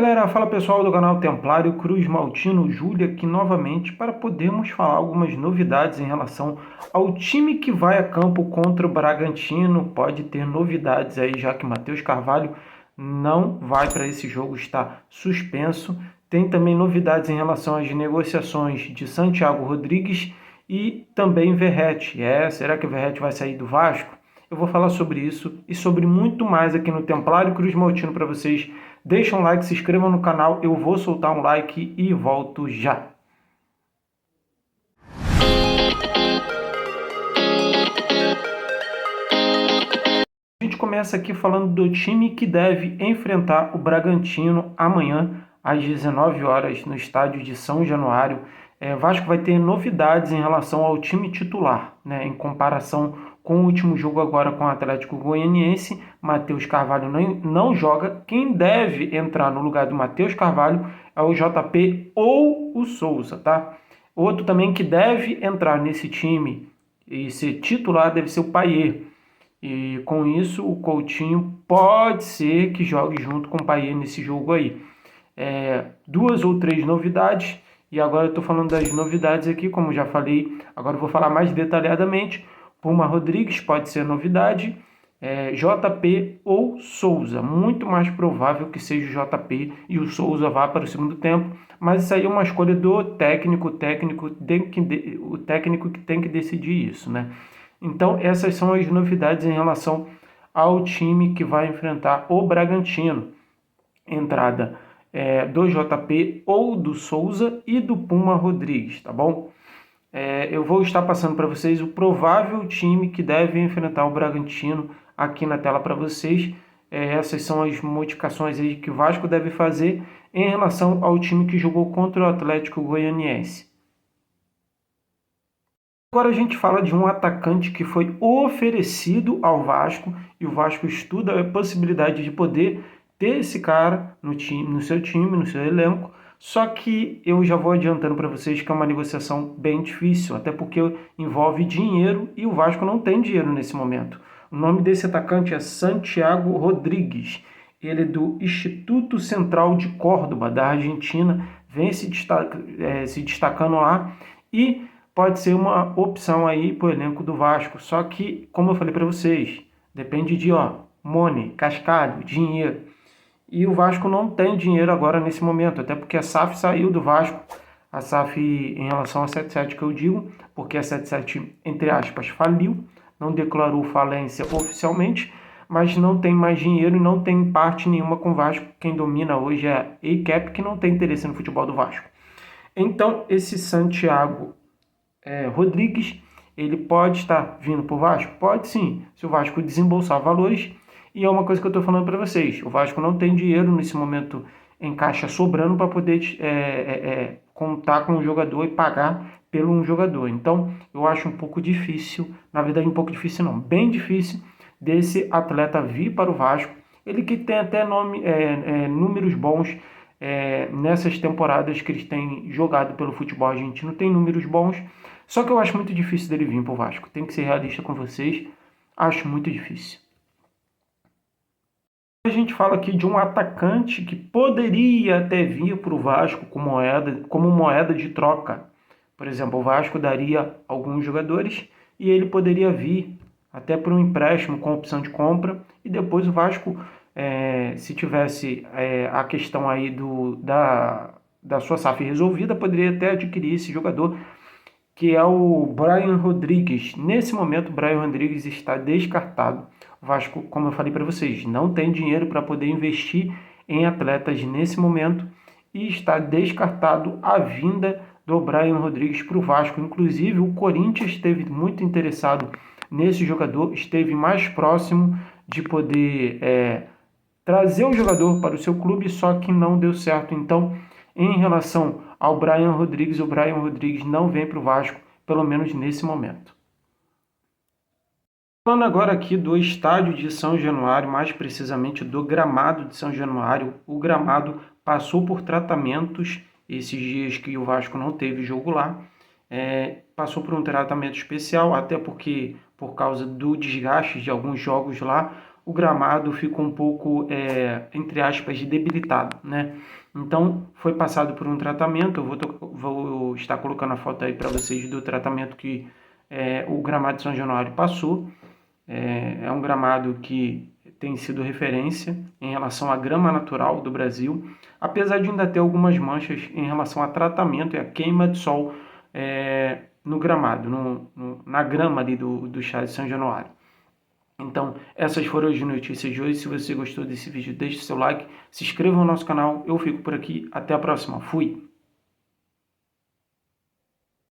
Galera, fala pessoal do canal Templário Cruz Maltino Júlia aqui novamente para podermos falar algumas novidades em relação ao time que vai a campo contra o Bragantino. Pode ter novidades aí, já que Matheus Carvalho não vai para esse jogo, está suspenso. Tem também novidades em relação às negociações de Santiago Rodrigues e também Verratti. Será que o Verratti vai sair do Vasco? Eu vou falar sobre isso e sobre muito mais aqui no Templário Cruz Maltino para vocês. Deixa um like, se inscreva no canal, eu vou soltar um like e volto já. A gente começa aqui falando do time que deve enfrentar o Bragantino amanhã às 19 horas no estádio de São Januário. Vasco vai ter novidades em relação ao time titular, né, em comparação com o último jogo agora com o Atlético Goianiense. Matheus Carvalho não joga. Quem deve entrar no lugar do Matheus Carvalho é o JP ou o Souza, tá? Outro também que deve entrar nesse time e ser titular deve ser o Payet. E com isso o Coutinho pode ser que jogue junto com o Payet nesse jogo aí. Duas ou três novidades, e agora eu estou falando das novidades aqui, como já falei, agora eu vou falar mais detalhadamente. Puma Rodrigues pode ser novidade, JP ou Souza, muito mais provável que seja o JP e o Souza vá para o segundo tempo, mas isso aí é uma escolha do técnico, o técnico que tem que decidir isso, né? Então essas são as novidades em relação ao time que vai enfrentar o Bragantino. Entrada do JP ou do Souza e do Puma Rodrigues, tá bom? Eu vou estar passando para vocês o provável time que deve enfrentar o Bragantino aqui na tela para vocês. Essas são as modificações aí que o Vasco deve fazer em relação ao time que jogou contra o Atlético Goianiense. Agora a gente fala de um atacante que foi oferecido ao Vasco e o Vasco estuda a possibilidade de poder ter esse cara no time, no seu time, no seu elenco. Só que eu já vou adiantando para vocês que é uma negociação bem difícil, até porque envolve dinheiro e o Vasco não tem dinheiro nesse momento. O nome desse atacante é Santiago Rodrigues. Ele é do Instituto Central de Córdoba, da Argentina, vem se destacando lá e pode ser uma opção aí para o elenco do Vasco. Só que, como eu falei para vocês, depende de money, cascalho, dinheiro. E o Vasco não tem dinheiro agora nesse momento, até porque a SAF saiu do Vasco. A SAF em relação a 77 que eu digo, porque a 77, entre aspas, faliu, não declarou falência oficialmente, mas não tem mais dinheiro e não tem parte nenhuma com o Vasco. Quem domina hoje é a ACAP, que não tem interesse no futebol do Vasco. Então, esse Santiago Rodrigues, ele pode estar vindo para o Vasco? Pode sim, se o Vasco desembolsar valores. E é uma coisa que eu estou falando para vocês, o Vasco não tem dinheiro nesse momento em caixa sobrando para poder contar com um jogador e pagar pelo um jogador. Então, eu acho um pouco difícil, na verdade um pouco difícil não, bem difícil desse atleta vir para o Vasco. Ele que tem até números bons nessas temporadas que eles têm jogado pelo futebol argentino, tem números bons, só que eu acho muito difícil dele vir para o Vasco. Tem que ser realista com vocês, acho muito difícil. A gente fala aqui de um atacante que poderia até vir para o Vasco como moeda de troca. Por exemplo, o Vasco daria alguns jogadores e ele poderia vir até por um empréstimo com opção de compra. E depois o Vasco, se tivesse a questão aí da sua SAF resolvida, poderia até adquirir esse jogador, que é o Brian Rodrigues. Nesse momento, o Brian Rodrigues está descartado. O Vasco, como eu falei para vocês, não tem dinheiro para poder investir em atletas nesse momento e está descartado a vinda do Brian Rodrigues para o Vasco. Inclusive, o Corinthians esteve muito interessado nesse jogador, esteve mais próximo de poder trazer o jogador para o seu clube, só que não deu certo. Então, em relação ao Brian Rodrigues, o Brian Rodrigues não vem para o Vasco, pelo menos nesse momento. Falando agora aqui do estádio de São Januário, mais precisamente do gramado de São Januário, o gramado passou por tratamentos esses dias que o Vasco não teve jogo lá, passou por um tratamento especial, até porque por causa do desgaste de alguns jogos lá, o gramado ficou um pouco, entre aspas, debilitado, né? Então, foi passado por um tratamento. Vou estar colocando a foto aí para vocês do tratamento que o gramado de São Januário passou. É um gramado que tem sido referência em relação à grama natural do Brasil, apesar de ainda ter algumas manchas em relação a tratamento e a queima de sol no gramado, na grama ali do estádio de São Januário. Então, essas foram as notícias de hoje. Se você gostou desse vídeo, deixe seu like, se inscreva no nosso canal. Eu fico por aqui. Até a próxima. Fui!